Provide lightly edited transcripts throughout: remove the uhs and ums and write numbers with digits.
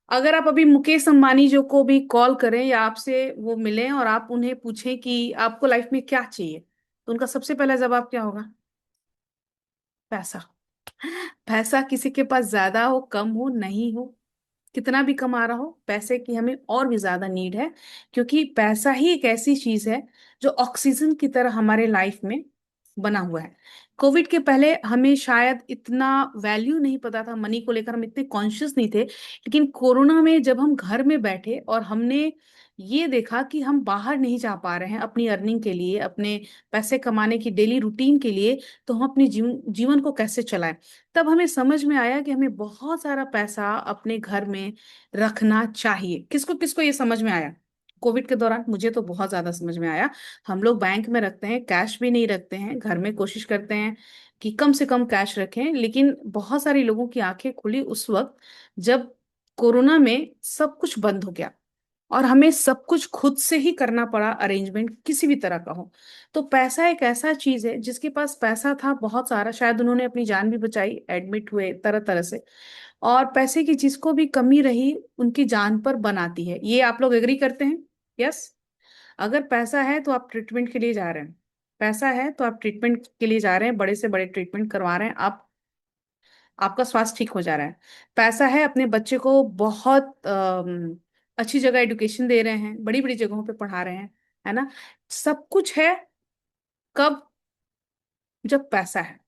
अगर आप अभी मुकेश अंबानी जो को भी कॉल करें या आपसे वो मिलें और आप उन्हें पूछें कि आपको लाइफ में क्या चाहिए, तो उनका सबसे पहला जवाब क्या होगा? पैसा। पैसा किसी के पास ज्यादा हो, कम हो, नहीं हो, कितना भी कमा रहा हो, पैसे की हमें और भी ज्यादा नीड है। क्योंकि पैसा ही एक ऐसी चीज है जो ऑक्सीजन की तरह हमारे लाइफ में बना हुआ है। कोविड के पहले हमें शायद इतना वैल्यू नहीं पता था मनी को लेकर, हम इतने कॉन्शियस नहीं थे। लेकिन कोरोना में जब हम घर में बैठे और हमने ये देखा कि हम बाहर नहीं जा पा रहे हैं अपनी अर्निंग के लिए, अपने पैसे कमाने की डेली रूटीन के लिए, तो हम अपने जीवन को कैसे चलाएं, तब हमें समझ में आया कि हमें बहुत सारा पैसा अपने घर में रखना चाहिए। किसको किसको ये समझ में आया? कोविड के दौरान मुझे तो बहुत ज्यादा समझ में आया। हम लोग बैंक में रखते हैं, कैश भी नहीं रखते हैं, घर में कोशिश करते हैं कि कम से कम कैश रखें, लेकिन बहुत सारे लोगों की आंखें खुली उस वक्त जब कोरोना में सब कुछ बंद हो गया और हमें सब कुछ खुद से ही करना पड़ा, अरेंजमेंट किसी भी तरह का हो। तो पैसा एक ऐसा चीज है, जिसके पास पैसा था बहुत सारा, शायद उन्होंने अपनी जान भी बचाई, एडमिट हुए तरह तरह से। और पैसे की जिसको भी कमी रही, उनकी जान पर बनाती है। ये आप लोग एग्री करते हैं? यस। अगर पैसा है तो आप ट्रीटमेंट के लिए जा रहे हैं, पैसा है तो आप ट्रीटमेंट के लिए जा रहे हैं, बड़े से बड़े ट्रीटमेंट करवा रहे हैं आप, आपका स्वास्थ्य ठीक हो जा रहा है। पैसा है अपने बच्चे को बहुत अच्छी जगह एजुकेशन दे रहे हैं, बड़ी बड़ी जगहों पे पढ़ा रहे हैं, है ना? सब कुछ है कब? जब पैसा है।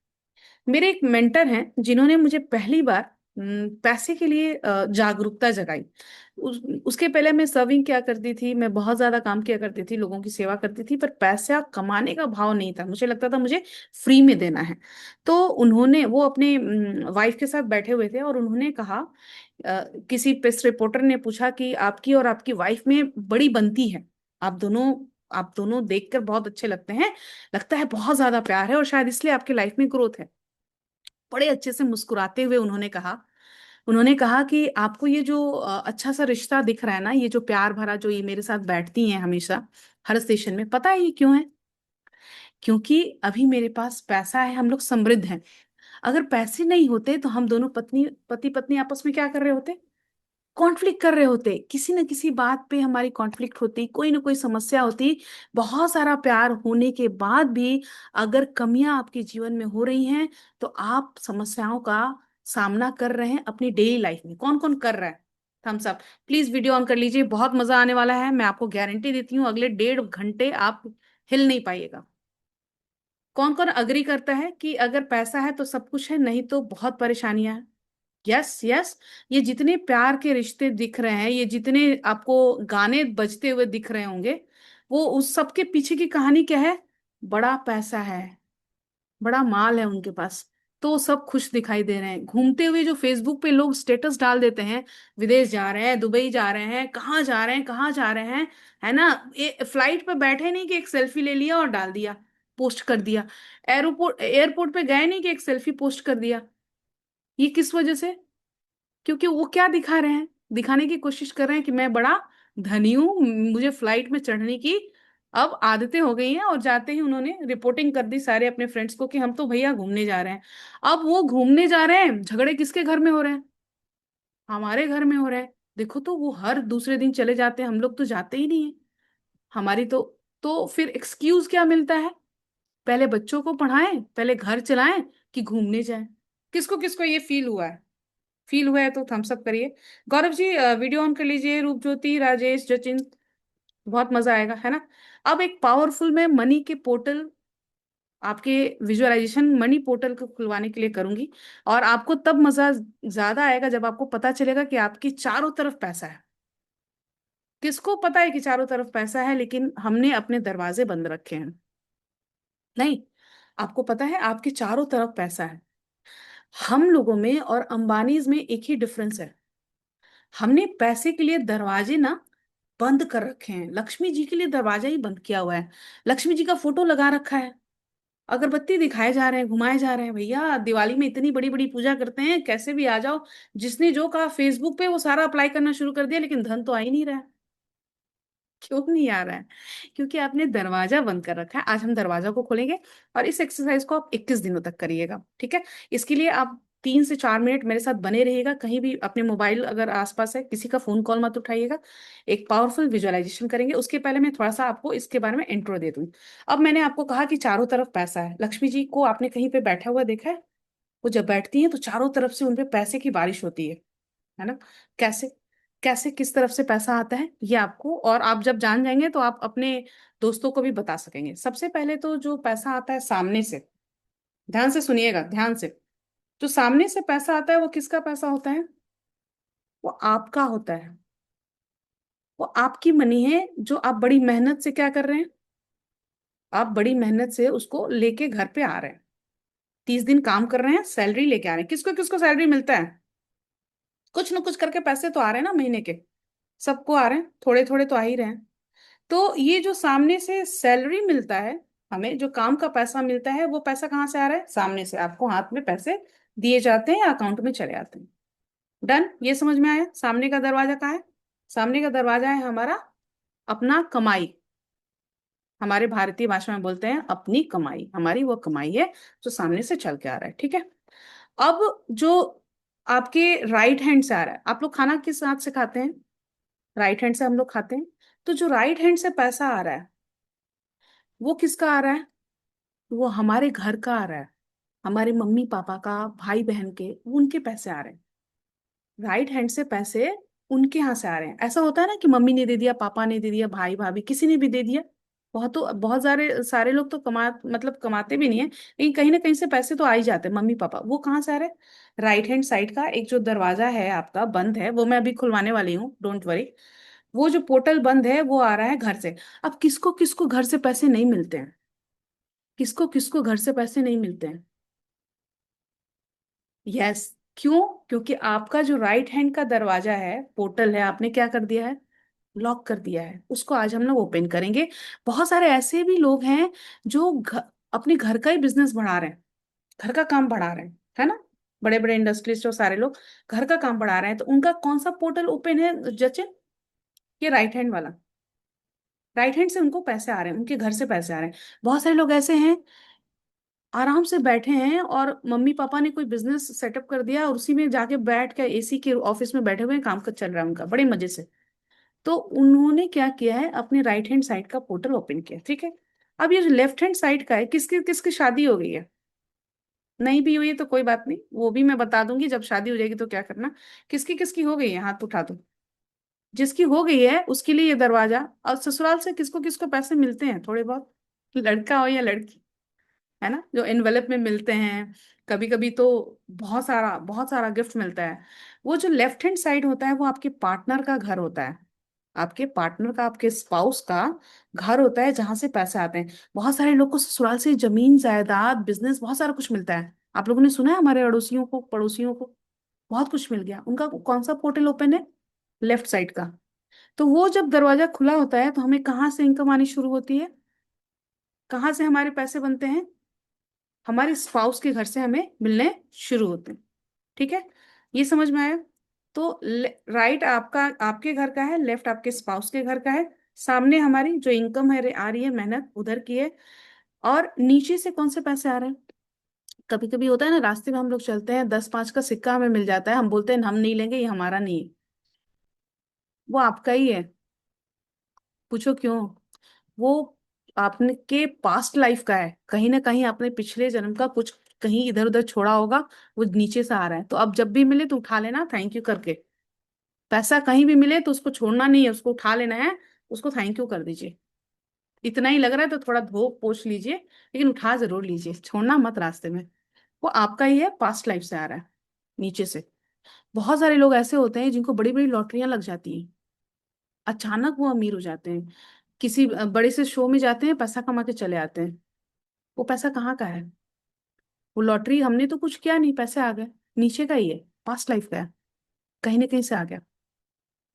मेरे एक मेंटर हैं जिन्होंने मुझे पहली बार पैसे के लिए जागरूकता जगाई। उसके पहले मैं सर्विंग क्या करती थी, मैं बहुत ज्यादा काम किया करती थी, लोगों की सेवा करती थी, पर पैसा कमाने का भाव नहीं था, मुझे लगता था मुझे फ्री में देना है। तो उन्होंने, वो अपने वाइफ के साथ बैठे हुए थे और उन्होंने कहा, किसी प्रेस रिपोर्टर ने पूछा कि आपकी और आपकी वाइफ में बड़ी बनती है, आप दोनों देखकर बहुत अच्छे लगते हैं, लगता है बहुत ज्यादा प्यार है और शायद इसलिए आपकी लाइफ में ग्रोथ है। बड़े अच्छे से मुस्कुराते हुए उन्होंने कहा कि आपको ये जो अच्छा सा रिश्ता दिख रहा है ना, ये जो प्यार भरा, जो ये मेरे साथ बैठती हैं हमेशा हर स्टेशन में, पता है ये क्यों है? क्योंकि अभी मेरे पास पैसा है, हम लोग समृद्ध हैं। अगर पैसे नहीं होते तो हम दोनों पति पत्नी आपस में क्या कर रहे होते? कॉन्फ्लिक्ट कर रहे होते, किसी न किसी बात पे हमारी कॉन्फ्लिक्ट होती, कोई ना कोई समस्या होती। बहुत सारा प्यार होने के बाद भी अगर कमियां आपके जीवन में हो रही हैं, तो आप समस्याओं का सामना कर रहे हैं अपनी डेली लाइफ में। कौन कौन कर रहा है? Thumbs up. Please video on कर लीजिए, बहुत मजा आने वाला है, मैं आपको गारंटी देती हूँ, अगले 1.5 घंटे आप हिल नहीं पाइएगा। कौन कौन अग्री करता है कि अगर पैसा है तो सब कुछ है, नहीं तो बहुत परेशानियां हैं? Yes yes. ये जितने प्यार के रिश्ते दिख रहे हैं, ये जितने आपको गाने बजते हुए दिख रहे होंगे, वो उस सब के पीछे की कहानी क्या है? बड़ा पैसा है, बड़ा माल है उनके पास, तो वो सब खुश दिखाई दे रहे हैं। घूमते हुए जो फेसबुक पे लोग स्टेटस डाल देते हैं, विदेश जा रहे हैं, दुबई जा रहे हैं, कहाँ जा रहे हैं, कहाँ जा रहे हैं, है ना? फ्लाइट पे बैठे नहीं कि एक सेल्फी ले लिया और डाल दिया, पोस्ट कर दिया। एयरपोर्ट एयरपोर्ट पे गए नहीं कि एक सेल्फी पोस्ट कर दिया। ये किस वजह से? क्योंकि वो क्या दिखा रहे हैं? दिखाने की कोशिश कर रहे हैं कि मैं बड़ा धनी हूं, मुझे फ्लाइट में चढ़ने की अब आदतें हो गई हैं। और जाते ही उन्होंने रिपोर्टिंग कर दी सारे अपने फ्रेंड्स को कि हम तो भैया घूमने जा रहे हैं। अब वो घूमने जा रहे हैं, झगड़े किसके घर में हो रहे हैं? हमारे घर में हो रहे हैं। देखो, तो वो हर दूसरे दिन चले जाते हैं, हम लोग तो जाते ही नहीं है। हमारी तो फिर एक्सक्यूज क्या मिलता है? पहले बच्चों को पढ़ाएं, पहले घर चलाएं, कि घूमने जाएं? किसको किसको ये फील हुआ है? फील हुआ है तो थम्स अप करिए। गौरव जी, वीडियो ऑन कर लीजिए, रूप ज्योति, राजेश, जचिन, बहुत मजा आएगा, है ना? अब एक पावरफुल मैं मनी के पोर्टल, आपके विजुअलाइजेशन मनी पोर्टल को खुलवाने के लिए करूंगी। और आपको तब मजा ज्यादा आएगा जब आपको पता चलेगा कि आपकी चारों तरफ पैसा है। किसको पता है कि चारों तरफ पैसा है, लेकिन हमने अपने दरवाजे बंद रखे हैं? नहीं। आपको पता है आपके चारों तरफ पैसा है। हम लोगों में और अंबानीज में एक ही डिफरेंस है, हमने पैसे के लिए दरवाजे ना बंद कर रखे हैं। लक्ष्मी जी के लिए दरवाजा ही बंद किया हुआ है, लक्ष्मी जी का फोटो लगा रखा है, अगरबत्ती दिखाए जा रहे हैं, घुमाए जा रहे हैं। भैया दिवाली में इतनी बड़ी बड़ी पूजा करते हैं, कैसे भी आ जाओ। जिसने जो कहा फेसबुक पे वो सारा अप्लाई करना शुरू कर दिया, लेकिन धन तो आ ही नहीं रहा है। क्यों नहीं आ रहा है? क्योंकि आपने दरवाजा बंद कर रखा है। आज हम दरवाजा को खोलेंगे और इस एक्सरसाइज को आप 21 दिनों तक करिएगा, ठीक है? इसके लिए आप 3 से 4 मिनट मेरे साथ बने रहिएगा, कहीं भी अपने मोबाइल अगर आसपास है किसी का फोन कॉल मत उठाइएगा। एक पावरफुल विजुअलाइजेशन करेंगे, उसके पहले मैं थोड़ा सा आपको इसके बारे में इंट्रो दे दूं। अब मैंने आपको कहा कि चारों तरफ पैसा है, लक्ष्मी जी को आपने कहीं पे बैठा हुआ देखा है? वो जब बैठती है तो चारों तरफ से उनपे पैसे की बारिश होती है ना? कैसे? कैसे किस तरफ से पैसा आता है ये आपको, और आप जब जान जाएंगे तो आप अपने दोस्तों को भी बता सकेंगे। सबसे पहले तो जो पैसा आता है सामने से, ध्यान से सुनिएगा, ध्यान से। जो सामने से पैसा आता है वो किसका पैसा होता है? वो आपका होता है। वो आपकी मनी है जो आप बड़ी मेहनत से क्या कर रहे हैं? आप बड़ी मेहनत से उसको लेके घर पे आ रहे हैं। 30 दिन काम कर रहे हैं, सैलरी लेके आ रहे हैं। किसको किसको सैलरी मिलता है? कुछ न कुछ करके पैसे तो आ रहे हैं ना महीने के। सबको आ रहे हैं, थोड़े थोड़े तो आ ही रहे हैं। तो ये जो सामने से सैलरी मिलता है, हमें जो काम का पैसा मिलता है, वो पैसा कहाँ से आ रहा है? सामने से आपको हाथ में पैसे दिए जाते हैं या अकाउंट में चले आते हैं। डन, ये समझ में आया? सामने का दरवाजा कहाँ है? सामने का दरवाजा है हमारा अपना कमाई। हमारे भारतीय भाषा में बोलते हैं अपनी कमाई, हमारी वो कमाई है जो सामने से चल के आ रहा है, ठीक है। अब जो आपके राइट हैंड से आ रहा है, आप लोग खाना किस हाथ से खाते हैं? राइट हैंड से हम लोग खाते हैं। तो जो राइट हैंड से पैसा आ रहा है वो किसका आ रहा है? वो हमारे घर का आ रहा है, हमारे मम्मी पापा का, भाई बहन के, उनके पैसे आ रहे हैं। राइट हैंड से पैसे उनके यहाँ से आ रहे हैं। ऐसा होता है ना कि मम्मी ने दे दिया, पापा ने दे दिया, भाई भाभी किसी ने भी दे दिया। बहुत सारे सारे लोग तो मतलब कमाते भी नहीं है, लेकिन कहीं ना कहीं से पैसे तो आ ही जाते हैं। मम्मी पापा वो कहाँ से आ रहे हैं? राइट हैंड साइड का एक जो दरवाजा है आपका बंद है, वो मैं अभी खुलवाने वाली हूँ, डोंट वरी। वो जो पोर्टल बंद है वो आ रहा है घर से। अब किसको किसको घर से पैसे नहीं मिलते हैं? किसको किसको घर से पैसे नहीं मिलते हैं? यस। क्यों? क्योंकि आपका जो राइट हैंड का दरवाजा है, पोर्टल है, आपने क्या कर दिया है? लॉक कर दिया है। उसको आज हम लोग ओपन करेंगे। बहुत सारे ऐसे भी लोग हैं जो अपने घर का ही बिजनेस बढ़ा रहे हैं, घर का काम बढ़ा रहे हैं, है ना? बड़े बड़े इंडस्ट्रीज जो सारे लोग घर का काम बढ़ा रहे हैं, तो उनका कौन सा पोर्टल ओपन है जचिन? ये राइट हैंड वाला। राइट हैंड से उनको पैसे आ रहे हैं, उनके घर से पैसे आ रहे हैं। बहुत सारे लोग ऐसे हैं आराम से बैठे हैं, और मम्मी पापा ने कोई बिजनेस सेटअप कर दिया और उसी में जाके बैठ के एसी के ऑफिस में बैठे हुए हैं, काम कर चल रहा है उनका बड़े मजे से। तो उन्होंने क्या किया है, अपने राइट हैंड साइड का पोर्टल ओपन किया, ठीक है। अब ये जो लेफ्ट हैंड साइड का है, किसकी किसकी शादी हो गई है? नहीं भी हुई है तो कोई बात नहीं, वो भी मैं बता दूंगी जब शादी हो जाएगी तो क्या करना। किसकी किसकी हो गई है, हाथ उठा दो। जिसकी हो गई है उसके लिए ये दरवाजा। और ससुराल से किसको किसको पैसे मिलते हैं थोड़े बहुत, लड़का हो या लड़की, है ना, जो एनवेलप में मिलते हैं। कभी कभी तो बहुत सारा गिफ्ट मिलता है। वो जो लेफ्ट हैंड साइड होता है वो आपके पार्टनर का घर होता है। आपके पार्टनर का, आपके स्पाउस का घर होता है जहां से पैसे आते हैं। बहुत सारे लोग को ससुराल से जमीन जायदाद बिजनेस बहुत सारा कुछ मिलता है। आप लोगों ने सुना है हमारे अड़ोसियों को, पड़ोसियों को बहुत कुछ मिल गया। उनका कौन सा पोर्टल ओपन है? लेफ्ट साइड का। तो वो जब दरवाजा खुला होता है तो हमें कहाँ से इनकम आनी शुरू होती है? कहाँ से हमारे पैसे बनते हैं? हमारे स्पाउस के घर से हमें मिलने शुरू होते हैं, ठीक है। ये समझ में आया? तो राइट आपका, आपके घर का है, लेफ्ट आपके स्पाउस के घर का है। सामने हमारी जो इनकम है आ रही है, मेहनत उधर की है। और नीचे से कौन से पैसे आ रहे हैं? कभी कभी होता है ना, रास्ते में हम लोग चलते हैं, 10 5 का सिक्का हमें मिल जाता है, हम बोलते हैं हम नहीं लेंगे, ये हमारा नहीं है। वो आपका ही है। पूछो क्यों? वो आपने के पास्ट लाइफ का है, कहीं ना कहीं आपने पिछले जन्म का कुछ कहीं इधर उधर छोड़ा होगा, वो नीचे से आ रहा है। तो अब जब भी मिले तो उठा लेना थैंक यू करके। पैसा कहीं भी मिले तो उसको छोड़ना नहीं है, उसको उठा लेना है, उसको थैंक यू कर दीजिए। इतना ही लग रहा है तो थोड़ा धो पोछ लीजिए, लेकिन उठा जरूर लीजिए, छोड़ना मत रास्ते में। वो आपका ही है, पास्ट लाइफ से आ रहा है नीचे से। बहुत सारे लोग ऐसे होते हैं जिनको बड़ी बड़ी लॉटरियां लग जाती हैं, अचानक वो अमीर हो जाते हैं। किसी बड़े से शो में जाते हैं, पैसा कमा के चले आते हैं। वो पैसा कहाँ का है? वो लॉटरी हमने तो कुछ किया नहीं, पैसे आ गए। नीचे का ही है, पास्ट लाइफ का है, कहीं ना कहीं से आ गया,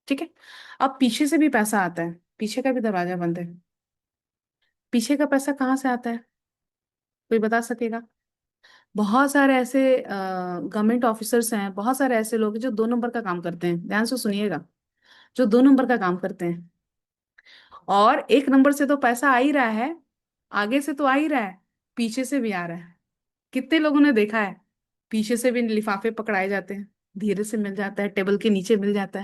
ठीक है। अब पीछे से भी पैसा आता है, पीछे का भी दरवाजा बंद है। पीछे का पैसा कहाँ से आता है? कोई बता सकेगा? बहुत सारे ऐसे गवर्नमेंट ऑफिसर्स हैं, बहुत सारे ऐसे लोग हैं जो 2 नंबर का काम करते हैं, ध्यान से सुनिएगा। जो 2 नंबर का काम करते हैं, और 1 नंबर से तो पैसा आ ही रहा है, आगे से तो आ ही रहा है, पीछे से भी आ रहा है। कितने लोगों ने देखा है पीछे से भी लिफाफे पकड़ाए जाते हैं, धीरे से मिल जाता है, टेबल के नीचे मिल जाता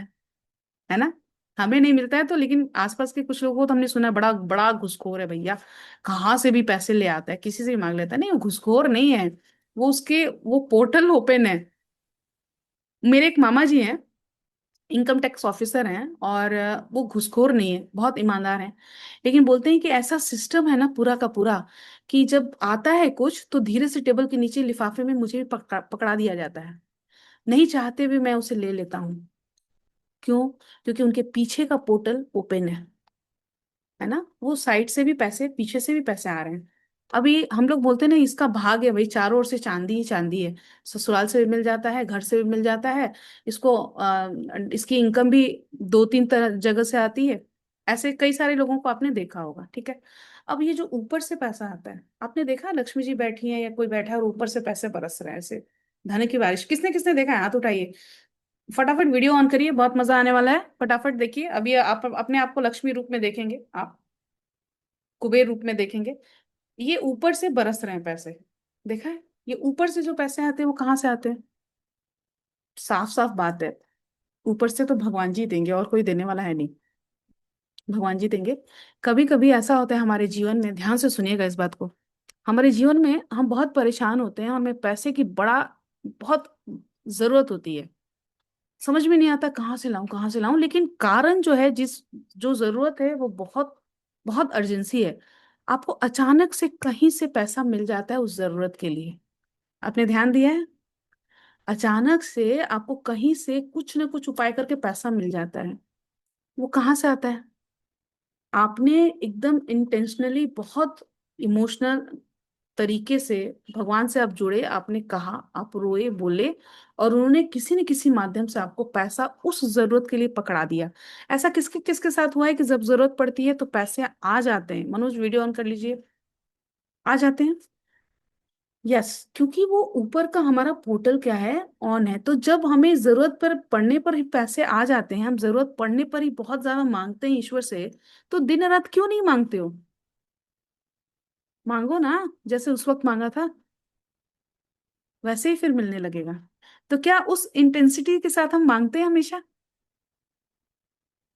है ना। हमें नहीं मिलता है तो, लेकिन आसपास के कुछ लोगों को तो हमने सुना है बड़ा बड़ा घुसखोर है भैया, कहाँ से भी पैसे ले आता है, किसी से भी मांग लेता है। नहीं, वो घुसखोर नहीं है, वो पोर्टल ओपन है। मेरे एक मामा जी हैं, इनकम टैक्स ऑफिसर हैं, और वो घुसखोर नहीं है, बहुत ईमानदार हैं। लेकिन बोलते हैं कि ऐसा सिस्टम है ना पूरा का पूरा, कि जब आता है कुछ तो धीरे से टेबल के नीचे लिफाफे में मुझे भी पकड़ा दिया जाता है, नहीं चाहते हुए मैं उसे ले लेता हूँ। क्यों? क्योंकि उनके पीछे का पोर्टल ओपन है ना, वो साइड से भी पैसे, पीछे से भी पैसे आ रहे हैं। अभी हम लोग बोलते हैं ना, इसका भाग है भाई, चारों ओर से चांदी ही चांदी है, ससुराल से भी मिल जाता है, घर से भी मिल जाता है, इसको इसकी इनकम भी दो तीन तरह जगह से आती है। ऐसे कई सारे लोगों को आपने देखा होगा, ठीक है। अब ये जो ऊपर से पैसा आता है, आपने देखा लक्ष्मी जी बैठी हैं या कोई बैठा है और ऊपर से पैसे बरस रहे हैं ऐसे, धन की बारिश, किसने किसने देखा है? हाथ उठाइए। फटाफट वीडियो ऑन करिए, बहुत मजा आने वाला है, फटाफट देखिए। अभी आप अपने आप को लक्ष्मी रूप में देखेंगे, आप कुबेर रूप में देखेंगे। ये ऊपर से बरस रहे हैं पैसे, देखा है? ये ऊपर से जो पैसे आते हैं वो कहाँ से आते हैं? साफ साफ बात है, ऊपर से तो भगवान जी देंगे, और कोई देने वाला है नहीं, भगवान जी देंगे। कभी कभी ऐसा होता है हमारे जीवन में, ध्यान से सुनिएगा इस बात को, हमारे जीवन में हम बहुत परेशान होते हैं, हमें पैसे की बड़ा बहुत जरूरत होती है, समझ में नहीं आता कहाँ से लाऊं कहाँ से लाऊं, लेकिन कारण जो है, जिस जो जरूरत है वो बहुत बहुत अर्जेंसी है, आपको अचानक से कहीं से पैसा मिल जाता है उस जरूरत के लिए। आपने ध्यान दिया है? अचानक से आपको कहीं से कुछ ना कुछ उपाय करके पैसा मिल जाता है। वो कहाँ से आता है? आपने एकदम इंटेंशनली, बहुत इमोशनल तरीके से भगवान से आप जुड़े, आपने कहा, आप रोए बोले, और उन्होंने किसी न किसी माध्यम से आपको पैसा उस जरूरत के लिए पकड़ा दिया। ऐसा किसके किसके साथ हुआ है कि जब जरूरत पड़ती है तो पैसे आ जाते हैं? मनोज वीडियो ऑन कर लीजिए, आ जाते हैं। यस, क्योंकि वो ऊपर का हमारा पोर्टल क्या है, ऑन है। तो जब हमें जरूरत पर पड़ने पर ही पैसे आ जाते हैं, हम जरूरत पड़ने पर ही बहुत ज्यादा मांगते हैं ईश्वर से, तो दिन रात क्यों नहीं मांगते हो? मांगो ना, जैसे उस वक्त मांगा था वैसे ही फिर मिलने लगेगा। तो क्या उस इंटेंसिटी के साथ हम मांगते हैं हमेशा?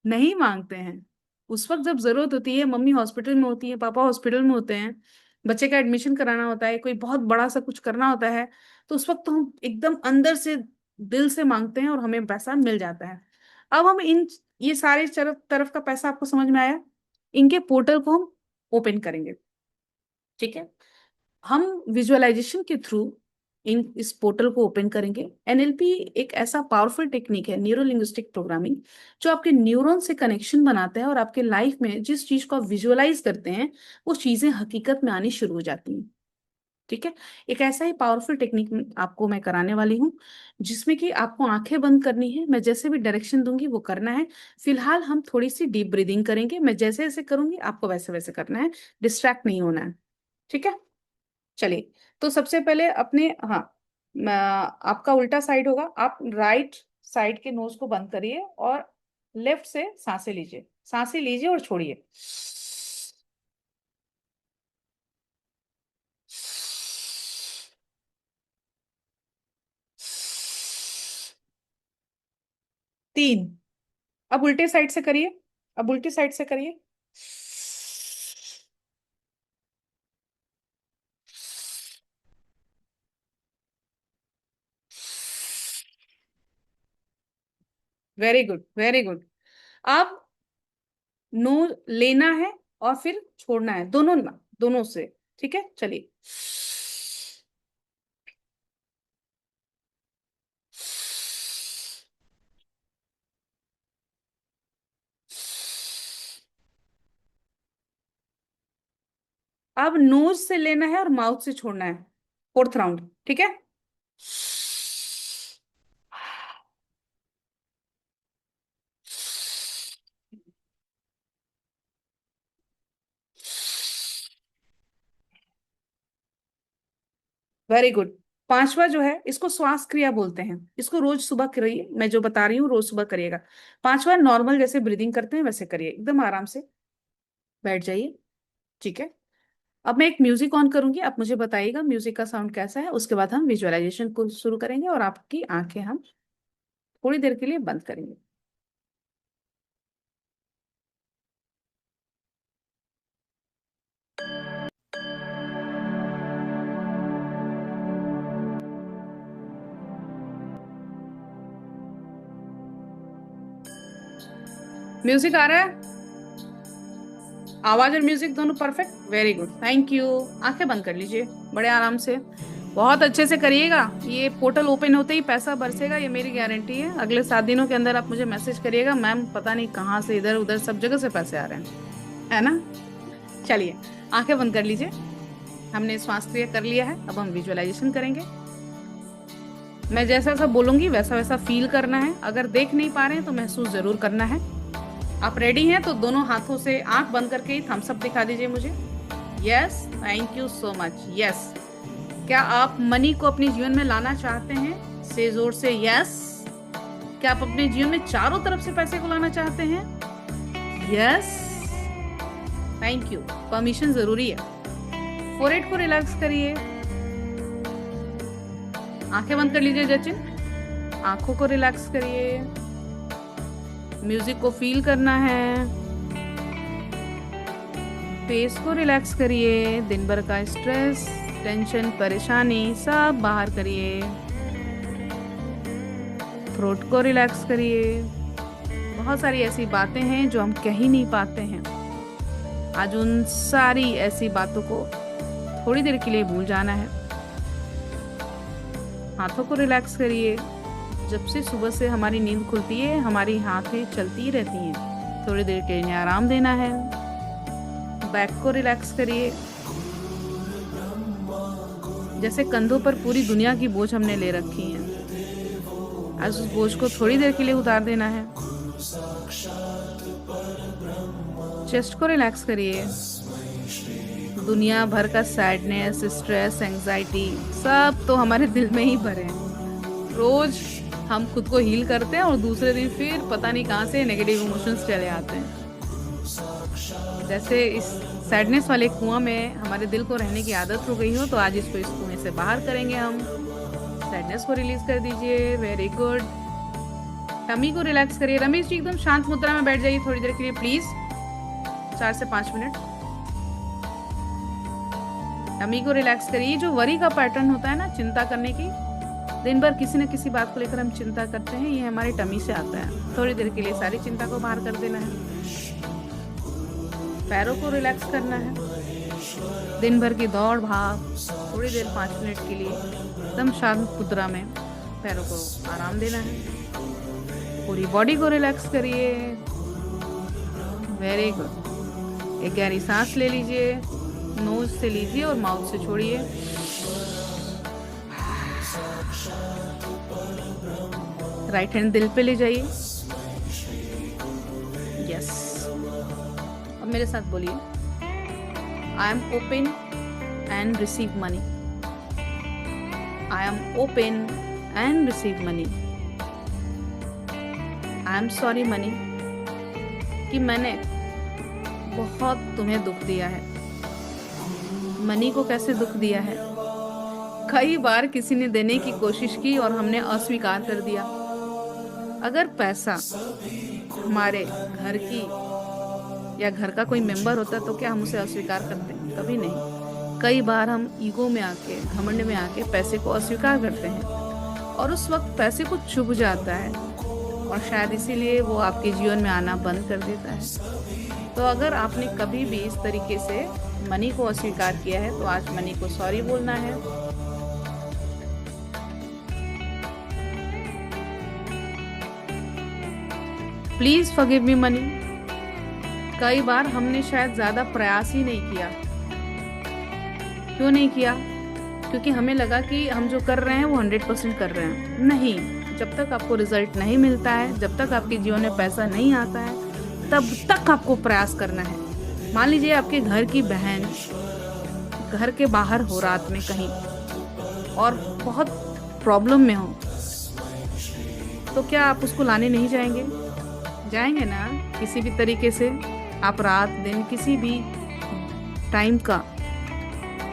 नहीं मांगते हैं। उस वक्त जब जरूरत होती है, मम्मी हॉस्पिटल में होती है, पापा हॉस्पिटल में होते हैं, बच्चे का एडमिशन कराना होता है, कोई बहुत बड़ा सा कुछ करना होता है, तो उस वक्त तो हम एकदम अंदर से, दिल से मांगते हैं और हमें पैसा मिल जाता है। अब हम इन, ये सारे तरफ तरफ का पैसा आपको समझ में आया? इनके पोर्टल को हम ओपन करेंगे, ठीक है। हम विजुअलाइजेशन के थ्रू इन इस पोर्टल को ओपन करेंगे। एनएलपी एक ऐसा पावरफुल टेक्निक है, न्यूरो लिंग्विस्टिक प्रोग्रामिंग, जो आपके न्यूरॉन से कनेक्शन बनाता है और आपके लाइफ में जिस चीज को आप विजुअलाइज करते हैं वो चीजें हकीकत में आनी शुरू हो जाती हैं, ठीक है। एक ऐसा ही पावरफुल टेक्निक आपको मैं कराने वाली हूँ, जिसमें कि आपको आंखें बंद करनी है, मैं जैसे भी डायरेक्शन दूंगी वो करना है। फिलहाल हम थोड़ी सी डीप ब्रीदिंग करेंगे, मैं जैसे जैसे करूंगी आपको वैसे वैसे करना है, डिस्ट्रैक्ट नहीं होना है, ठीक है। चलिए, तो सबसे पहले अपने, हाँ, आपका उल्टा साइड होगा, आप राइट साइड के नोज को बंद करिए और लेफ्ट से सांसें लीजिए, सांसें लीजिए और छोड़िए। 3। अब उल्टे साइड से करिए, अब उल्टी साइड से करिए। Very good, very good. अब नोज लेना है और फिर छोड़ना है, दोनों ना, दोनों से, ठीक है। चलिए, अब नोज से लेना है और माउथ से छोड़ना है, फोर्थ राउंड, ठीक है। Very good. पांचवा जो है इसको श्वास क्रिया बोलते हैं, इसको रोज सुबह करिए, मैं जो बता रही हूँ रोज सुबह करिएगा। पांचवा नॉर्मल जैसे ब्रीदिंग करते हैं वैसे करिए, एकदम आराम से बैठ जाइए, ठीक है। अब मैं एक म्यूजिक ऑन करूंगी, आप मुझे बताइएगा म्यूजिक का साउंड कैसा है, उसके बाद हम विजुअलाइजेशन को शुरू करेंगे और आपकी आंखें हम थोड़ी देर के लिए बंद करेंगे। म्यूजिक आ रहा है? आवाज और म्यूजिक दोनों perfect, very good, thank you. आंखें बंद कर लीजिए बड़े आराम से, बहुत अच्छे से करिएगा। ये पोर्टल ओपन होते ही पैसा बरसेगा, ये मेरी गारंटी है। अगले 7 दिनों के अंदर आप मुझे मैसेज करिएगा, मैम पता नहीं कहाँ से इधर उधर सब जगह से पैसे आ रहे हैं, है ना। चलिए आंखें बंद कर लीजिए, हमने श्वास क्रिया कर लिया है, अब हम विजुअलाइजेशन करेंगे। मैं जैसा जैसा बोलूंगी वैसा वैसा फील करना है, अगर देख नहीं पा रहे हैं तो महसूस जरूर करना है। आप रेडी हैं तो दोनों हाथों से आंख बंद करके ही थम्स अप दिखा दीजिए मुझे। Yes, thank you so much, yes. क्या आप मनी को अपने जीवन में लाना चाहते हैं? से जोर से यस। क्या आप अपने जीवन में चारों तरफ से पैसे को लाना चाहते हैं? यस, थैंक यू, परमिशन जरूरी है। फोरहेड को रिलैक्स करिए, आंखें बंद कर लीजिए जचिन, आंखों को रिलैक्स करिए। म्यूजिक को फील करना है, फेस को रिलैक्स करिए। दिन भर का स्ट्रेस, टेंशन, परेशानी सब बाहर करिए। थ्रोट को रिलैक्स करिए। बहुत सारी ऐसी बातें हैं जो हम कह ही नहीं पाते हैं, आज उन सारी ऐसी बातों को थोड़ी देर के लिए भूल जाना है। हाथों को रिलैक्स करिए। जब से सुबह से हमारी नींद खुलती है हमारी हाथें चलती ही रहती हैं, थोड़ी देर के लिए आराम देना है। बैक को रिलैक्स करिए, जैसे कंधों पर पूरी दुनिया की बोझ हमने ले रखी है, आज उस बोझ को थोड़ी देर के लिए उतार देना है। चेस्ट को रिलैक्स करिए। दुनिया भर का सैडनेस, स्ट्रेस, एंजाइटी सब तो हमारे दिल में ही भरे हैं। रोज हम खुद को हील करते हैं और दूसरे दिन फिर पता नहीं कहाँ से नेगेटिव इमोशंस चले आते हैं। जैसे इस सैडनेस वाले कुआं में हमारे दिल को रहने की आदत हो गई हो, तो आज इसको इस कुएं से बाहर करेंगे हम। सैडनेस को रिलीज कर दीजिए, वेरी गुड। टमी को रिलैक्स करिए। रमेश जी एकदम शांत मुद्रा में बैठ जाइए थोड़ी देर के लिए प्लीज, 4 से 5 मिनट। टमी को रिलैक्स करिए। जो वरी का पैटर्न होता है ना, चिंता करने की, दिन भर किसी न किसी बात को लेकर हम चिंता करते हैं, ये हमारे टमी से आता है। थोड़ी देर के लिए सारी चिंता को बाहर कर देना है। पैरों को रिलैक्स करना है। दिन भर की दौड़ भाग, थोड़ी देर 5 मिनट के लिए एकदम शांत मुद्रा में पैरों को आराम देना है। पूरी बॉडी को रिलैक्स करिए, वेरी गुड। एक गहरी सांस ले लीजिए, नोज से लीजिए और माउथ से छोड़िए। राइट हैंड दिल पे ले जाइए, यस। अब मेरे साथ बोलिए, I am open and receive money. I am open and receive money. I am sorry money कि मैंने बहुत तुम्हें दुख दिया है। मनी को कैसे दुख दिया है? कई बार किसी ने देने की कोशिश की और हमने अस्वीकार कर दिया। अगर पैसा हमारे घर की या घर का कोई मेंबर होता तो क्या हम उसे अस्वीकार करते? कभी नहीं। कई बार हम ईगो में आके, घमंड में आके पैसे को अस्वीकार करते हैं और उस वक्त पैसे को चुभ जाता है और शायद इसीलिए वो आपके जीवन में आना बंद कर देता है। तो अगर आपने कभी भी इस तरीके से मनी को अस्वीकार किया है तो आज मनी को सॉरी बोलना है। Please forgive me money. कई बार हमने शायद ज्यादा प्रयास ही नहीं किया। क्यों नहीं किया? क्योंकि हमें लगा कि हम जो कर रहे हैं वो 100% कर रहे हैं। नहीं, जब तक आपको रिजल्ट नहीं मिलता है, जब तक आपके जीवन में पैसा नहीं आता है, तब तक आपको प्रयास करना है। मान लीजिए आपके घर की बहन घर के बाहर हो रात में कहीं और बहुत प्रॉब्लम में हो, तो क्या आप उसको लाने नहीं जाएंगे? जाएंगे ना, किसी भी तरीके से। आप रात दिन किसी भी टाइम का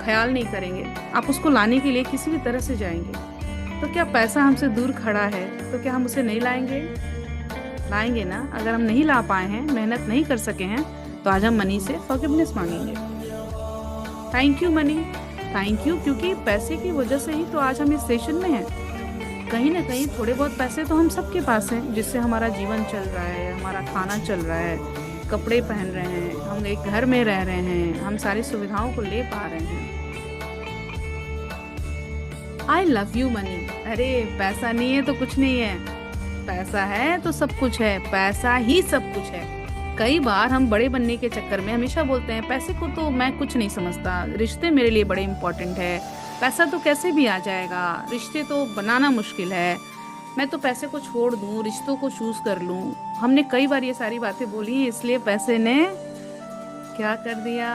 ख्याल नहीं करेंगे, आप उसको लाने के लिए किसी भी तरह से जाएंगे, तो क्या पैसा हमसे दूर खड़ा है तो क्या हम उसे नहीं लाएंगे? लाएंगे ना। अगर हम नहीं ला पाए हैं, मेहनत नहीं कर सके हैं, तो आज हम मनी से फॉरगिवनेस मांगेंगे। Thank you money, thank you, क्योंकि पैसे की वजह से ही तो आज हम इस सेशन में हैं। कहीं ना कहीं थोड़े बहुत पैसे तो हम सबके पास हैं, जिससे हमारा जीवन चल रहा है, हमारा खाना चल रहा है, कपड़े पहन रहे हैं, हम एक घर में रह रहे हैं, हम सारी सुविधाओं को ले पा रहे हैं। I love you money. अरे पैसा नहीं है तो कुछ नहीं है, पैसा है तो सब कुछ है, पैसा ही सब कुछ है। कई बार हम बड़े बनने के चक्कर में हमेशा बोलते हैं पैसे को तो मैं कुछ नहीं समझता, रिश्ते मेरे लिए बड़े इंपॉर्टेंट है, पैसा तो कैसे भी आ जाएगा, रिश्ते तो बनाना मुश्किल है, मैं तो पैसे को छोड़ दूं, रिश्तों को चूज कर लूं। हमने कई बार ये सारी बातें बोली हैं, इसलिए पैसे ने क्या कर दिया,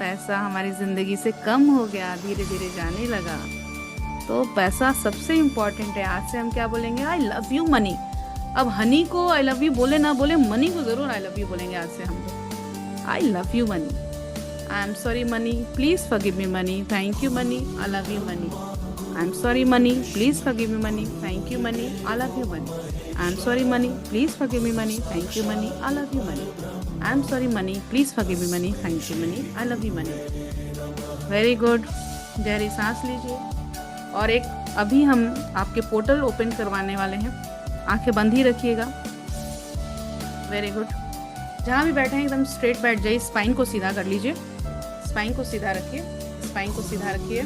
पैसा हमारी जिंदगी से कम हो गया, धीरे धीरे जाने लगा। तो पैसा सबसे इम्पोर्टेंट है। आज से हम क्या बोलेंगे? I love you money. अब हनी को आई लव यू बोले ना बोले, मनी को जरूर आई लव यू बोलेंगे आज से हम। I love you money, I am sorry money, please forgive me money, thank you money, I love you money. I am sorry money, please forgive me money, thank you money, I love you money. I am sorry money, please forgive me money, thank you money, I love you money. I am sorry money, please forgive me money, thank you money, I love you money. Very good. गहरी सांस लीजिए। और एक अभी हम आपके portal open करवाने वाले हैं, आंखें बंद ही रखिएगा। Very good. जहाँ भी बैठे हैं एकदम स्ट्रेट बैठ जाइए, स्पाइन को सीधा कर लीजिए, स्पाइन को सीधा रखिए, स्पाइन को सीधा रखिए।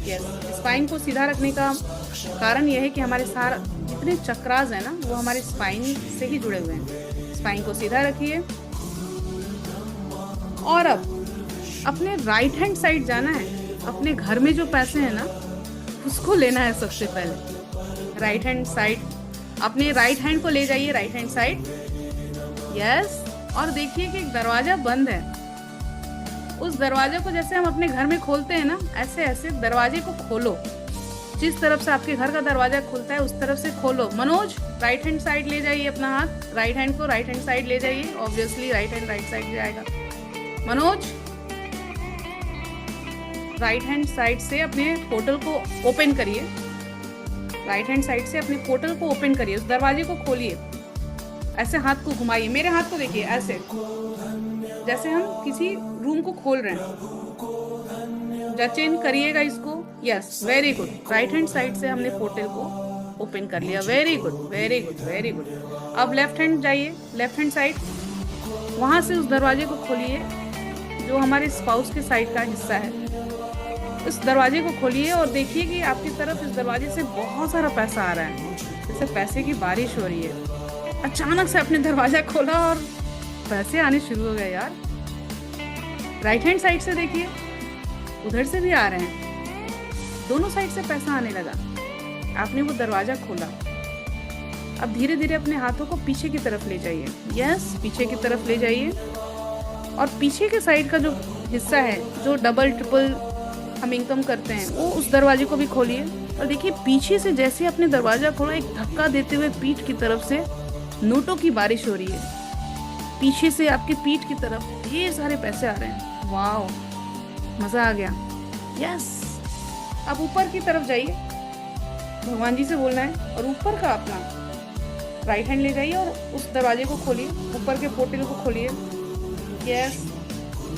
यस, स्पाइन को सीधा रखने का कारण यह है कि हमारे सारे जितने चक्रास हैं ना, वो हमारे स्पाइन से ही जुड़े हुए हैं। स्पाइन को सीधा रखिए। और अब अपने राइट हैंड साइड जाना है, अपने घर में जो पैसे हैं ना उसको लेना है सबसे पहले। राइट हैंड साइड, अपने राइट हैंड को ले जाइए राइट हैंड साइड। यस, और देखिए कि एक दरवाजा बंद है, उस दरवाजे को जैसे हम अपने घर में खोलते हैं ना, ऐसे ऐसे दरवाजे को खोलो। जिस तरफ से आपके घर का दरवाजा खुलता है उस तरफ से खोलो। मनोज, राइट हैंड साइड ले जाइए अपना हाथ, राइट हैंड को राइट हैंड साइड ले जाइए। Obviously right hand right side जाएगा। मनोज, राइट हैंड साइड से अपने पोर्टल को ओपन करिए, राइट हैंड साइड से अपने पोर्टल को ओपन करिए, उस दरवाजे को खोलिए। ऐसे हाथ को घुमाइए, मेरे हाथ को देखिए, ऐसे जैसे हम किसी रूम को खोल रहे हैं। जचेन करिएगा इसको। Yes, very good. Right hand side से हमने पोर्टल को ओपन कर लिया। Very good, very good, very good. अब लेफ्ट हैंड जाइए, लेफ्ट हैंड साइड, वहां से उस दरवाजे को खोलिए जो हमारे स्पाउस के साइड का हिस्सा है। उस दरवाजे को खोलिए और देखिए कि आपकी तरफ इस दरवाजे से बहुत सारा पैसा आ रहा है, जैसे पैसे की बारिश हो रही है। अचानक से अपने दरवाजा खोला और पैसे आने शुरू हो गए यार। राइट हैंड साइड से देखिए, उधर से भी आ रहे हैं, दोनों साइड से पैसा आने लगा। आपने वो दरवाजा खोला। अब धीरे धीरे अपने हाथों को पीछे की तरफ ले जाइए। यस, पीछे की तरफ ले जाइए। और पीछे के साइड का जो हिस्सा है, जो डबल ट्रिपल हम इनकम करते हैं, वो उस दरवाजे को भी खोलिए। और देखिए पीछे से जैसे अपने दरवाजा खोला, एक धक्का देते हुए पीठ की तरफ से नोटों की बारिश हो रही है। पीछे से आपकी पीठ की तरफ ढेर सारे पैसे आ रहे हैं। वाओ, मजा आ गया। यस, अब ऊपर की तरफ जाइए, भगवान जी से बोलना है, और ऊपर का अपना राइट हैंड ले जाइए और उस दरवाजे को खोलिए, ऊपर के पोर्टल को खोलिए। यस,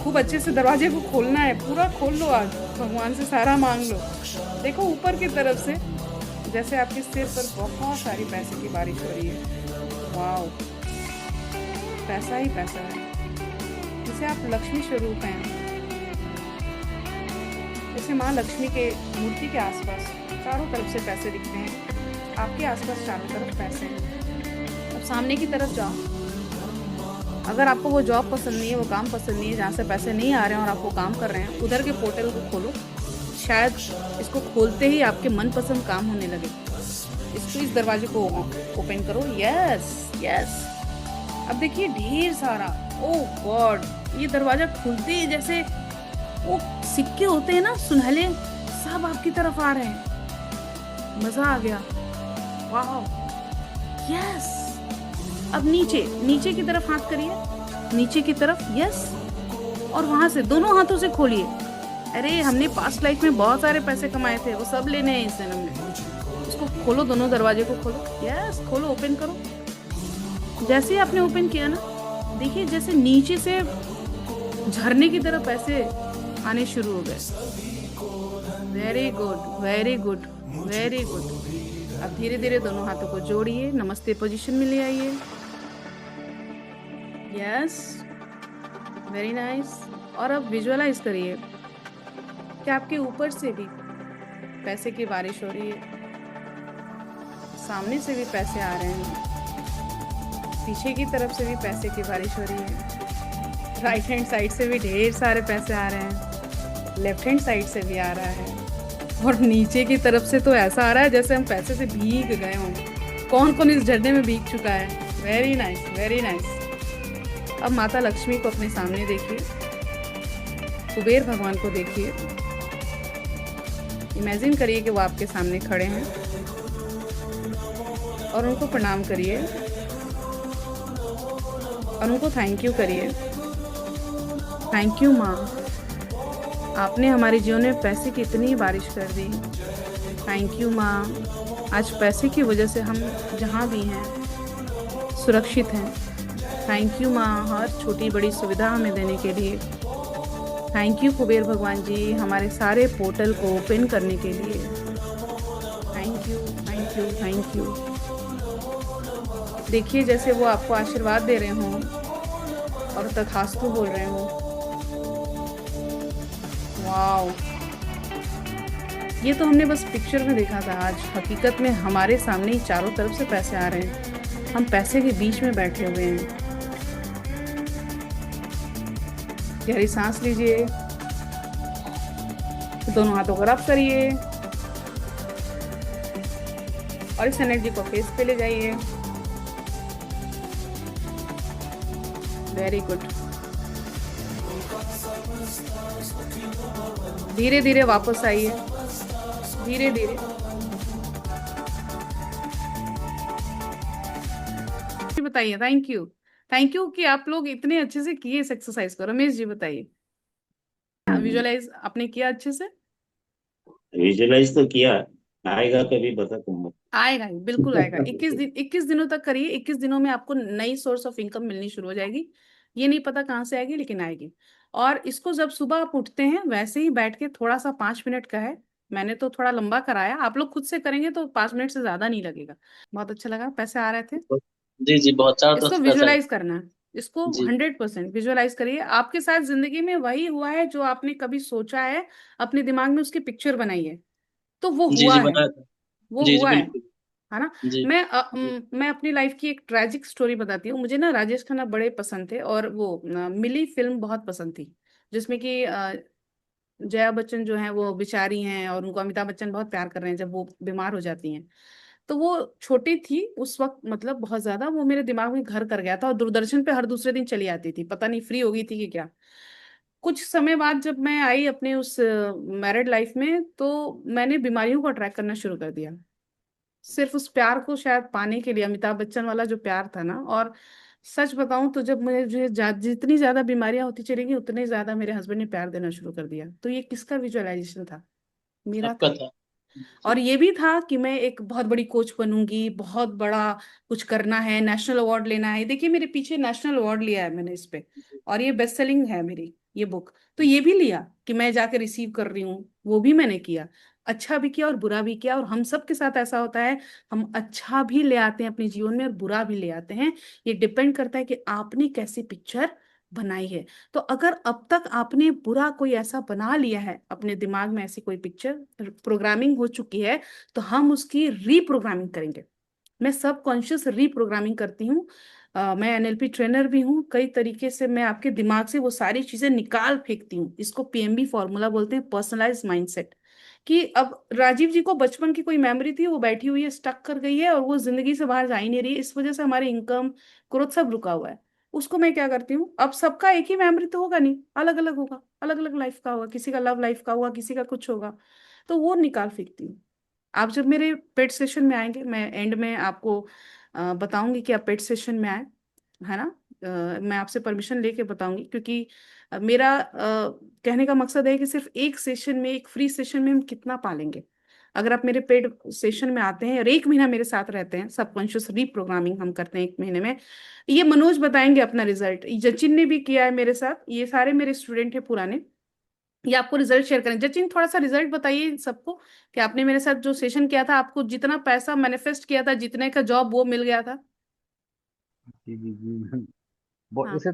खूब अच्छे से दरवाजे को खोलना है, पूरा खोल लो आज, भगवान से सारा मांग लो। देखो ऊपर की तरफ से जैसे आपके सिर पर बहुत सारी पैसे की बारिश हो रही है। वाओ, पैसा ही पैसा है, जिसे आप लक्ष्मी स्वरूप हैं। जैसे माँ लक्ष्मी के मूर्ति के आसपास चारों तरफ से पैसे दिखते हैं, आपके आसपास चारों तरफ पैसे हैं। अब सामने की तरफ जाओ। अगर आपको वो जॉब पसंद नहीं है, वो काम पसंद नहीं है, जहाँ से पैसे नहीं आ रहे हैं और आप वो काम कर रहे हैं, उधर के पोर्टल को खोलो। शायद इसको खोलते ही आपके मनपसंद काम होने लगे। इस दरवाजे को ओपन करो। Yes, yes. अब देखिए ढेर सारा, ओह गॉड, ये दरवाजा खुलते ही जैसे वो सिक्के होते हैं ना सुनहले, सब आपकी तरफ आ रहे हैं। मजा आ गया। वाह, यस। अब नीचे की तरफ हाथ करिए, नीचे की तरफ, यस, और वहां से दोनों हाथों से खोलिए। अरे हमने पास्ट लाइफ में बहुत सारे पैसे कमाए थे, वो सब लेने हैं इस जन्म में। उसको खोलो, दोनों दरवाजे को खोलो, यस, खोलो, ओपन करो। जैसे ही आपने ओपन किया ना, देखिए जैसे नीचे से झरने की तरह पैसे आने शुरू हो गए। Very good, very good, very good. अब धीरे धीरे दोनों हाथों को जोड़िए, नमस्ते पोजीशन में ले आइए। Yes, very nice. और अब विजुअलाइज करिए कि आपके ऊपर से भी पैसे की बारिश हो रही है, सामने से भी पैसे आ रहे हैं, पीछे की तरफ से भी पैसे की बारिश हो रही है, राइट हैंड साइड से भी ढेर सारे पैसे आ रहे हैं, लेफ्ट हैंड साइड से भी आ रहा है, और नीचे की तरफ से तो ऐसा आ रहा है जैसे हम पैसे से भीग गए हों। कौन कौन इस झरने में भीग चुका है? Very nice, very nice. अब माता लक्ष्मी को अपने सामने देखिए, कुबेर भगवान को देखिए, इमेजिन करिए कि वो आपके सामने खड़े हैं और उनको प्रणाम करिए और उनको थैंक यू करिए। थैंक यू माँ, आपने हमारे जीवन में पैसे की इतनी बारिश कर दी। थैंक यू माँ, आज पैसे की वजह से हम जहाँ भी हैं सुरक्षित हैं। थैंक यू माँ, हर छोटी बड़ी सुविधा हमें देने के लिए। थैंक यू कुबेर भगवान जी, हमारे सारे पोर्टल को ओपन करने के लिए। Thank you, thank you, thank you. देखिए जैसे वो आपको आशीर्वाद दे रहे हों और तथास्तु बोल रहे हों। वाओ, ये तो हमने बस पिक्चर में देखा था, आज हकीकत में हमारे सामने ही चारों तरफ से पैसे आ रहे हैं, हम पैसे के बीच में बैठे हुए हैं। गहरी सांस लीजिए, दोनों हाथों को रब करिए और इस एनर्जी को फेस पे ले जाइए। Very good. धीरे धीरे वापस आइए, धीरे धीरे। बताइए, थैंक यू, थैंक यू कि आप लोग इतने अच्छे से किए इस एक्सरसाइज को। रमेश जी बताइए, विजुअलाइज आपने किया अच्छे से? विजुअलाइज तो किया। आएगा कभी बता तुम। आएगा ही, बिल्कुल आएगा। 21 दिन, 21 दिनों तक करिए। 21 दिनों में आपको नई सोर्स ऑफ इनकम मिलनी शुरू हो जाएगी। ये नहीं पता कहाँ से आएगी, लेकिन आएगी। और इसको जब सुबह आप उठते हैं वैसे ही बैठ के थोड़ा सा 5 मिनट का है, मैंने तो थोड़ा लंबा कराया, आप लोग खुद से करेंगे तो 5 मिनट से ज्यादा नहीं लगेगा। बहुत अच्छा लगा, पैसे आ रहे थे। जी जी, बहुत चारों तरफ इसको से पैसा है। विजुअलाइज करना है, इसको जी 100% विजुअलाइज करिए। आपके साथ जिंदगी में वही हुआ है जो आपने कभी सोचा है, अपने दिमाग में उसकी पिक्चर बनाई है, तो वो जी जी, हुआ है, बनाया था। वो जी जी, हुआ बिल्कुल। है ना? जी जी। मैं अपनी लाइफ की एक ट्रेजिक स्टोरी बताती हूँ। मुझे ना राजेश खन्ना बड़े पसंद थे, और वो मिली फिल्म बहुत पसंद थी, जिसमें कि जया बच्चन जो है वो बेचारी हैं और उनको अमिताभ बच्चन बहुत प्यार कर रहे हैं जब वो बीमार हो जाती हैं। तो वो छोटी थी उस वक्त, मतलब बहुत ज्यादा वो मेरे दिमाग में घर कर गया था, और दूरदर्शन पे हर दूसरे दिन चली आती थी, पता नहीं फ्री हो गई थी कि क्या। कुछ समय बाद जब मैं आई अपने उस मैरिड लाइफ में, तो मैंने बीमारियों को अट्रैक्ट करना शुरू कर दिया, सिर्फ उस प्यार को शायद पाने के लिए, अमिताभ बच्चन वाला जो प्यार था ना। और सच बताऊं तो जब मुझे जितनी ज्यादा बीमारियां होती चली गई, उतने ज्यादा मेरे हस्बैंड ने प्यार देना शुरू कर दिया। तो ये किसका विजुअलाइजेशन था? मेरा आपका था। था। और जी ये भी था कि मैं एक बहुत बड़ी कोच बनूंगी, बहुत बड़ा कुछ करना है, नेशनल अवार्ड लेना है। देखिए मेरे पीछे नेशनल अवार्ड लिया है मैंने इस पे, और ये बेस्ट सेलिंग है मेरी ये बुक। तो ये भी लिया कि मैं जाकर रिसीव कर रही हूँ, वो भी मैंने किया। अच्छा भी किया और बुरा भी किया, और हम सब के साथ ऐसा होता है, हम अच्छा भी ले आते हैं अपने जीवन में और बुरा भी ले आते हैं। ये डिपेंड करता है कि आपने कैसी पिक्चर बनाई है। तो अगर अब तक आपने बुरा कोई ऐसा बना लिया है, अपने दिमाग में ऐसी कोई पिक्चर प्रोग्रामिंग हो चुकी है, तो हम उसकी रीप्रोग्रामिंग करेंगे। मैं सब कॉन्शियस रीप्रोग्रामिंग करती हूँ। मैं एनएलपी ट्रेनर भी हूँ। कई तरीके से मैं आपके दिमाग से वो सारी चीजें निकाल फेंकती हूँ। इसको पीएमबी फॉर्मूला बोलते हैं, पर्सनलाइज माइंडसेट। कि अब राजीव जी को बचपन की कोई मेमोरी थी, वो बैठी हुई है, स्टक कर गई है, और वो जिंदगी से बाहर जा ही नहीं रही है, इस वजह से हमारे इनकम ग्रोथ सब रुका हुआ है। उसको मैं क्या करती हूँ, अब सबका एक ही मेमोरी तो होगा नहीं, अलग अलग होगा, अलग अलग लाइफ का होगा, किसी का लव लाइफ का होगा, किसी का कुछ होगा, तो वो निकाल फेंकती हूँ। आप जब मेरे पेट सेशन में आएंगे, मैं एंड में आपको बताऊंगी कि आप पेट सेशन में आए, है ना? मैं आपसे परमिशन लेके बताऊंगी, क्योंकि मेरा कहने का मकसद है कि सिर्फ एक सेशन में, एक फ्री सेशन में हम कितना पालेंगे। अगर आप मेरे पेड सेशन में आते हैं और 1 महीना मेरे साथ रहते हैं, सबकॉन्शियस रीप्रोग्रामिंग हम करते हैं 1 महीने में, ये मनोज बताएंगे अपना रिजल्ट, जचिन ने भी किया है मेरे साथ, ये सारे मेरे स्टूडेंट हैं पुराने, ये आपको रिजल्ट शेयर करें। जचिन थोड़ा सा रिजल्ट बताइए सबको कि आपने मेरे साथ जो सेशन किया था, आपको जितना पैसा मैनिफेस्ट किया था, जितने का जॉब वो मिल गया था। जी जी जी। हाँ, इसे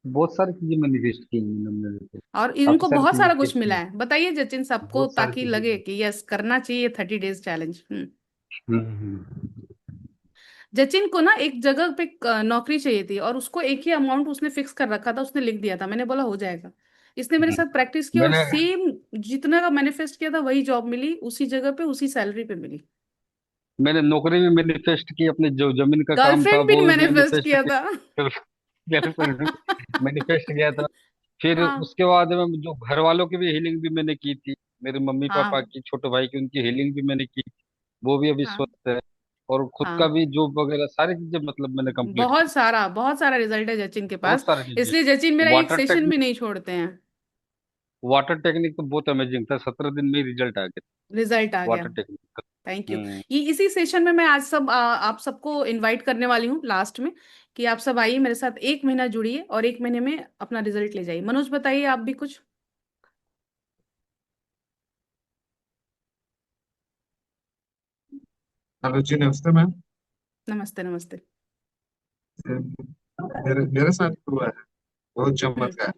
बहुत सारी चीजें मैनिफेस्ट की हैं मैंने मेरे को। और काफी इनको सारी बहुत चीजें सारा अचीव कुछ मिला की। है, बताइए जचिन सबको, बहुत सारी ताकि चीजें लगे की। कि यस करना चाहिए 30 डेज चैलेंज। हम्म। जचिन को ना एक जगह पे नौकरी चाहिए थी, और उसको एक ही अमाउंट उसने फिक्स कर रखा था, उसने लिख दिया था, मैंने बोला हो जाएगा। इसने मेरे हम्म। साथ प्रैक्टिस की और मैंने सेम जितना का मैनिफेस्ट किया था वही जॉब मिली, उसी जगह पे उसी सैलरी पे मिली। मैंने नौकरी भी मैनिफेस्ट की, अपने जो जमीन का काम था गर्लफ्रेंड भी वो भी मैनिफेस्ट मैनिफेस्ट किया था। किया। मैनिफेस्ट किया था। फिर हाँ उसके बाद में जो घर वालों की भी हीलिंग भी मैंने की थी। मेरे मम्मी पापा हाँ की, छोटे भाई की, उनकी हीलिंग भी मैंने की। वो भी अभी हाँ स्वस्थ है। और खुद का हाँ, भी जॉब वगैरह सारी चीजें मतलब मैंने कंप्लीट की। बहुत सारा रिजल्ट है जचिन के बहुत पास। सारी चीजें। इसलिए जचिन मेरा एक वाटर सेशन भी टेक्निक नहीं छोड़ते हैं। वाटर टेक्निक तो बहुत अमेजिंग था, 17 दिन में ही रिजल्ट आ गया। रिजल्ट आ गया। वाटर टेक्निक का। Thank you. हम्म। ये इसी सेशन में मैं आज आप सबको इनवाइट करने वाली हूँ लास्ट में, कि आप सब आइए मेरे साथ, 1 महीना जुड़िए और 1 महीने में अपना रिजल्ट ले जाइए। मनोज बताइए आप भी कुछ। हेलो जी, नमस्ते मैम। नमस्ते नमस्ते। मेरे साथ हुआ है बहुत हम्म। चमत्कार।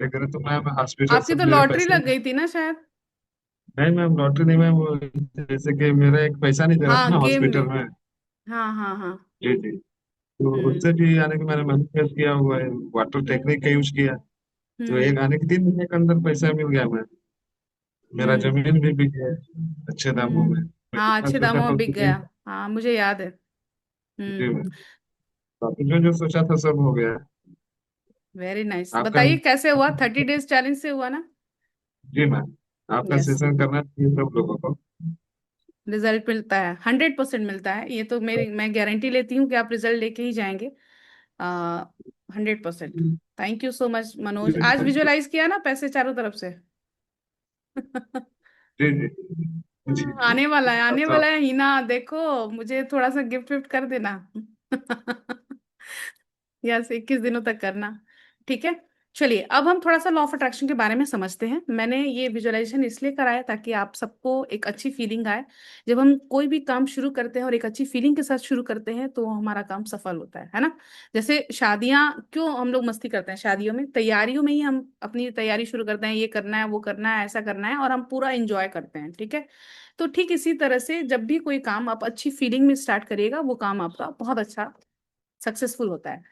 क्या करें तो मैम, हॉस्पिटल आपकी सब तो मेरे लॉटरी पैसे। लग गई थी ना शायद। नहीं मैम, लॉटरी नहीं मैम, वो जैसे कि मेरा एक पैसा नहीं दे रहा था हाँ ना गेम हॉस्पिटल में। में। हाँ हाँ हाँ। जी जी। तो हम्म उससे भी यानी कि मैंने मैनिफेस्ट किया हुआ है, वाटर टेक्निक का यूज किया। तो हम्म एक आने के 3 महीने के अंदर पैसा मिल गया मैम। मेरा हम्म जमीन भी बिक गया अच्छे दामों में। मैं हाँ, जितना अच्छे सोचा दामों था में बिक उससे गया। कहीं। हाँ मुझे याद है। जी हम्म। मैम। बाकी जो जो सोचा था सब हो गया। वेरी नाइस, आपका। बताइए कैसे हुआ, 30 डेज चैलेंज से हुआ ना। जी मैम। आपका यस, सेशन करना चाहिए सब लोगों को। रिजल्ट मिलता है, 100% मिलता है, ये तो मेरी मैं गारंटी लेती हूँ कि आप रिजल्ट लेके ही जाएंगे। 100%। Thank you so much Manoj, आज विजुअलाइज किया ना पैसे चारों तरफ से। जी जी जी जी। आने वाला है, आने तो वाला है हिना, देखो मुझे थोड़ा सा गिफ्ट विफ्ट कर देना। यस, 21 दिनों तक करना। ठीक है। चलिए अब हम थोड़ा सा लॉ ऑफ अट्रैक्शन के बारे में समझते हैं। मैंने ये विजुअलाइजेशन इसलिए कराया ताकि आप सबको एक अच्छी फीलिंग आए। जब हम कोई भी काम शुरू करते हैं और एक अच्छी फीलिंग के साथ शुरू करते हैं तो हमारा काम सफल होता है ना। जैसे शादियां, क्यों हम लोग मस्ती करते हैं शादियों में, तैयारियों में ही हम अपनी तैयारी शुरू करते हैं, ये करना है वो करना है ऐसा करना है, और हम पूरा एंजॉय करते हैं, ठीक है। तो ठीक इसी तरह से जब भी कोई काम आप अच्छी फीलिंग में स्टार्ट करिएगा, वो काम आपका बहुत अच्छा सक्सेसफुल होता है।